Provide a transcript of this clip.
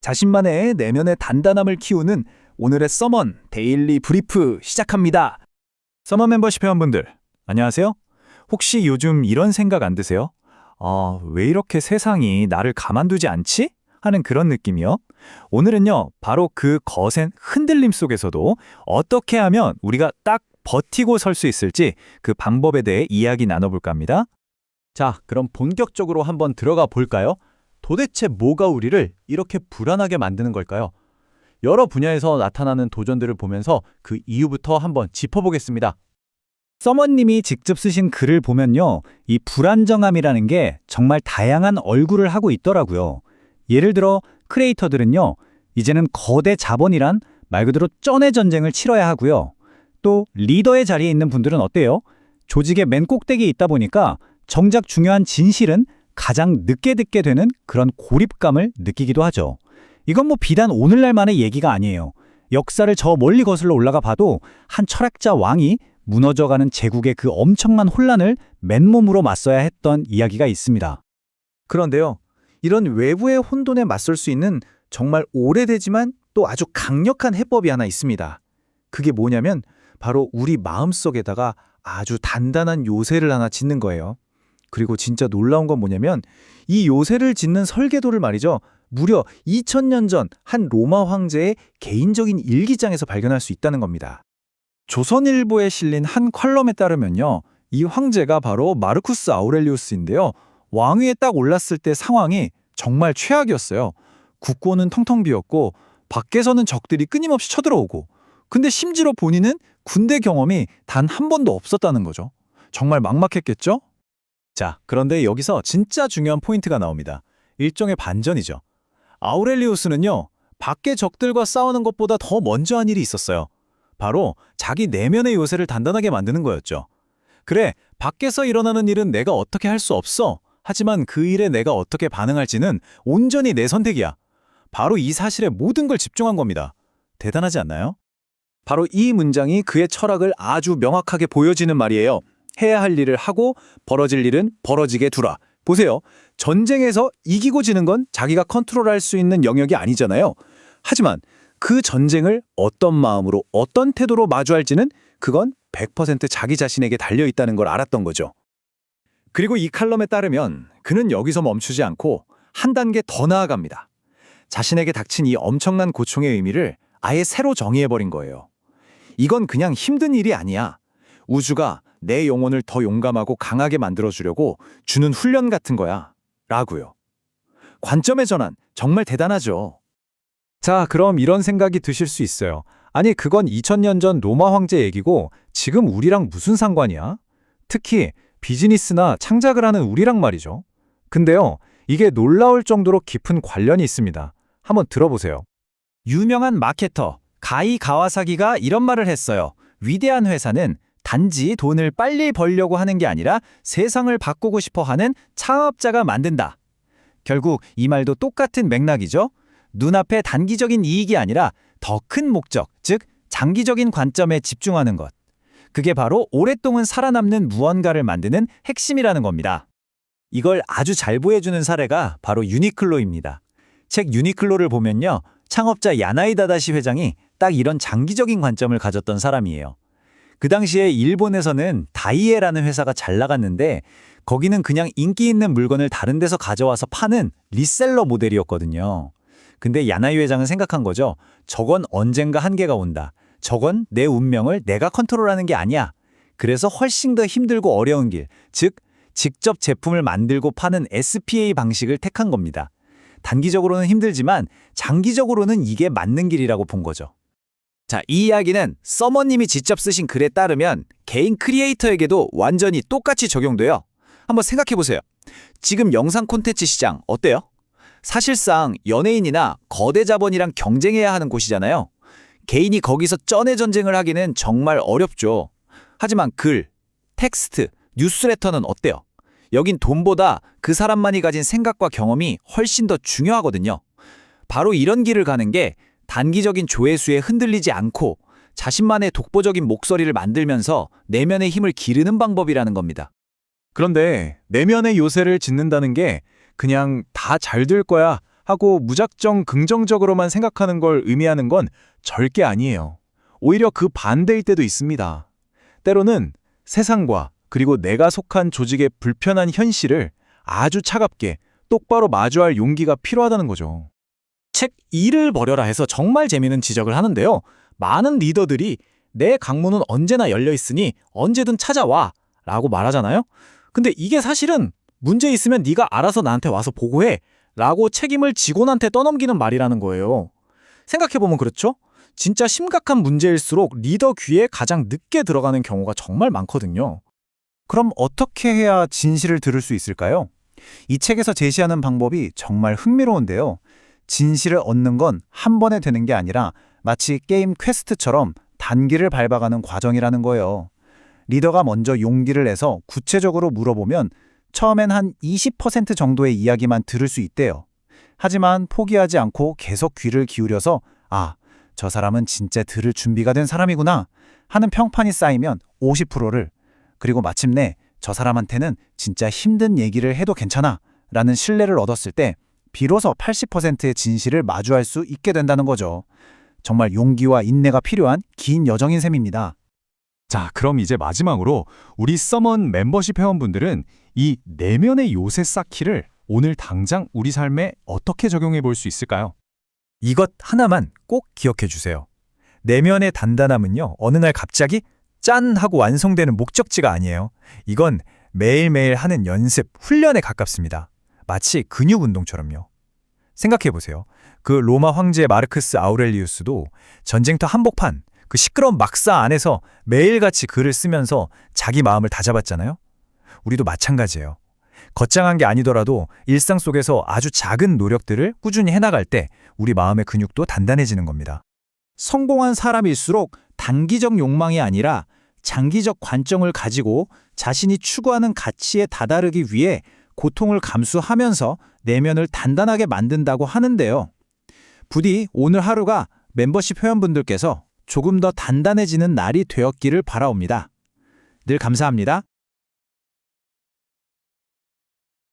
자신만의 내면의 단단함을 키우는 오늘의 서먼 데일리 브리프 시작합니다. 서먼 멤버십 회원분들, 안녕하세요. 혹시 요즘 이런 생각 안 드세요? 왜 이렇게 세상이 나를 가만두지 않지? 하는 그런 느낌이요. 오늘은요, 바로 그 거센 흔들림 속에서도 어떻게 하면 우리가 딱 버티고 설 수 있을지 그 방법에 대해 이야기 나눠볼까 합니다. 자, 그럼 본격적으로 한번 들어가 볼까요? 도대체 뭐가 우리를 이렇게 불안하게 만드는 걸까요? 여러 분야에서 나타나는 도전들을 보면서 그 이유부터 한번 짚어보겠습니다. 서머님이 직접 쓰신 글을 보면요, 이 불안정함이라는 게 정말 다양한 얼굴을 하고 있더라고요. 예를 들어 크리에이터들은요, 이제는 거대 자본이란 말 그대로 쩐의 전쟁을 치러야 하고요. 또 리더의 자리에 있는 분들은 어때요? 조직의 맨 꼭대기에 있다 보니까 정작 중요한 진실은 가장 늦게 듣게 되는 그런 고립감을 느끼기도 하죠. 이건 뭐 비단 오늘날만의 얘기가 아니에요. 역사를 저 멀리 거슬러 올라가 봐도 한 철학자 왕이 무너져가는 제국의 그 엄청난 혼란을 맨몸으로 맞서야 했던 이야기가 있습니다. 그런데요, 이런 외부의 혼돈에 맞설 수 있는 정말 오래되지만 또 아주 강력한 해법이 하나 있습니다. 그게 뭐냐면 바로 우리 마음속에다가 아주 단단한 요새를 하나 짓는 거예요. 그리고 진짜 놀라운 건 뭐냐면 이 요새를 짓는 설계도를 말이죠. 무려 2000년 전 한 로마 황제의 개인적인 일기장에서 발견할 수 있다는 겁니다. 조선일보에 실린 한 컬럼에 따르면요, 이 황제가 바로 마르쿠스 아우렐리우스인데요. 왕위에 딱 올랐을 때 상황이 정말 최악이었어요. 국고는 텅텅 비었고 밖에서는 적들이 끊임없이 쳐들어오고, 근데 심지어 본인은 군대 경험이 단 한 번도 없었다는 거죠. 정말 막막했겠죠? 자, 그런데 여기서 진짜 중요한 포인트가 나옵니다. 일종의 반전이죠. 아우렐리우스는요, 밖의 적들과 싸우는 것보다 더 먼저 한 일이 있었어요. 바로 자기 내면의 요새를 단단하게 만드는 거였죠. 그래, 밖에서 일어나는 일은 내가 어떻게 할 수 없어. 하지만 그 일에 내가 어떻게 반응할지는 온전히 내 선택이야. 바로 이 사실에 모든 걸 집중한 겁니다. 대단하지 않나요? 바로 이 문장이 그의 철학을 아주 명확하게 보여지는 말이에요. 해야 할 일을 하고 벌어질 일은 벌어지게 두라. 보세요. 전쟁에서 이기고 지는 건 자기가 컨트롤할 수 있는 영역이 아니잖아요. 하지만 그 전쟁을 어떤 마음으로 어떤 태도로 마주할지는 그건 100% 자기 자신에게 달려있다는 걸 알았던 거죠. 그리고 이 칼럼에 따르면 그는 여기서 멈추지 않고 한 단계 더 나아갑니다. 자신에게 닥친 이 엄청난 고충의 의미를 아예 새로 정의해버린 거예요. 이건 그냥 힘든 일이 아니야. 우주가 내 영혼을 더 용감하고 강하게 만들어주려고 주는 훈련 같은 거야. 라고요. 관점의 전환, 정말 대단하죠. 자, 그럼 이런 생각이 드실 수 있어요. 아니, 그건 2000년 전 로마 황제 얘기고 지금 우리랑 무슨 상관이야? 특히 비즈니스나 창작을 하는 우리랑 말이죠. 근데요, 이게 놀라울 정도로 깊은 관련이 있습니다. 한번 들어보세요. 유명한 마케터 가이 가와사기가 이런 말을 했어요. 위대한 회사는 단지 돈을 빨리 벌려고 하는 게 아니라 세상을 바꾸고 싶어 하는 창업자가 만든다. 결국 이 말도 똑같은 맥락이죠. 눈앞의 단기적인 이익이 아니라 더 큰 목적, 즉 장기적인 관점에 집중하는 것. 그게 바로 오랫동안 살아남는 무언가를 만드는 핵심이라는 겁니다. 이걸 아주 잘 보여주는 사례가 바로 유니클로입니다. 책 유니클로를 보면요, 창업자 야나이 다다시 회장이 딱 이런 장기적인 관점을 가졌던 사람이에요. 그 당시에 일본에서는 다이에라는 회사가 잘 나갔는데 거기는 그냥 인기 있는 물건을 다른 데서 가져와서 파는 리셀러 모델이었거든요. 근데 야나이 회장은 생각한 거죠. 저건 언젠가 한계가 온다. 저건 내 운명을 내가 컨트롤하는 게 아니야. 그래서 훨씬 더 힘들고 어려운 길, 즉 직접 제품을 만들고 파는 SPA 방식을 택한 겁니다. 단기적으로는 힘들지만 장기적으로는 이게 맞는 길이라고 본 거죠. 자, 이 이야기는 서머님이 직접 쓰신 글에 따르면 개인 크리에이터에게도 완전히 똑같이 적용돼요. 한번 생각해보세요. 지금 영상 콘텐츠 시장 어때요? 사실상 연예인이나 거대 자본이랑 경쟁해야 하는 곳이잖아요. 개인이 거기서 쩐의 전쟁을 하기는 정말 어렵죠. 하지만 글, 텍스트, 뉴스레터는 어때요? 여긴 돈보다 그 사람만이 가진 생각과 경험이 훨씬 더 중요하거든요. 바로 이런 길을 가는 게 단기적인 조회수에 흔들리지 않고 자신만의 독보적인 목소리를 만들면서 내면의 힘을 기르는 방법이라는 겁니다. 그런데 내면의 요새를 짓는다는 게 그냥 다 잘 될 거야 하고 무작정 긍정적으로만 생각하는 걸 의미하는 건 절대 아니에요. 오히려 그 반대일 때도 있습니다. 때로는 세상과 그리고 내가 속한 조직의 불편한 현실을 아주 차갑게 똑바로 마주할 용기가 필요하다는 거죠. 책 일을 버려라 해서 정말 재미있는 지적을 하는데요. 많은 리더들이 내 강문은 언제나 열려 있으니 언제든 찾아와 라고 말하잖아요. 근데 이게 사실은 문제 있으면 네가 알아서 나한테 와서 보고해 라고 책임을 직원한테 떠넘기는 말이라는 거예요. 생각해보면 그렇죠? 진짜 심각한 문제일수록 리더 귀에 가장 늦게 들어가는 경우가 정말 많거든요. 그럼 어떻게 해야 진실을 들을 수 있을까요? 이 책에서 제시하는 방법이 정말 흥미로운데요. 진실을 얻는 건 한 번에 되는 게 아니라 마치 게임 퀘스트처럼 단계를 밟아가는 과정이라는 거예요. 리더가 먼저 용기를 내서 구체적으로 물어보면 처음엔 한 20% 정도의 이야기만 들을 수 있대요. 하지만 포기하지 않고 계속 귀를 기울여서 아, 저 사람은 진짜 들을 준비가 된 사람이구나 하는 평판이 쌓이면 50%를, 그리고 마침내 저 사람한테는 진짜 힘든 얘기를 해도 괜찮아 라는 신뢰를 얻었을 때 비로소 80%의 진실을 마주할 수 있게 된다는 거죠. 정말 용기와 인내가 필요한 긴 여정인 셈입니다. 자, 그럼 이제 마지막으로 우리 서먼 멤버십 회원분들은 이 내면의 요새 쌓기를 오늘 당장 우리 삶에 어떻게 적용해 볼 수 있을까요? 이것 하나만 꼭 기억해 주세요. 내면의 단단함은요, 어느 날 갑자기 짠 하고 완성되는 목적지가 아니에요. 이건 매일매일 하는 연습, 훈련에 가깝습니다. 마치 근육 운동처럼요. 생각해 보세요. 그 로마 황제 마르크스 아우렐리우스도 전쟁터 한복판, 그 시끄러운 막사 안에서 매일같이 글을 쓰면서 자기 마음을 다잡았잖아요. 우리도 마찬가지예요. 거창한 게 아니더라도 일상 속에서 아주 작은 노력들을 꾸준히 해나갈 때 우리 마음의 근육도 단단해지는 겁니다. 성공한 사람일수록 단기적 욕망이 아니라 장기적 관점을 가지고 자신이 추구하는 가치에 다다르기 위해 고통을 감수하면서 내면을 단단하게 만든다고 하는데요. 부디 오늘 하루가 멤버십 회원분들께서 조금 더 단단해지는 날이 되었기를 바라옵니다. 늘 감사합니다.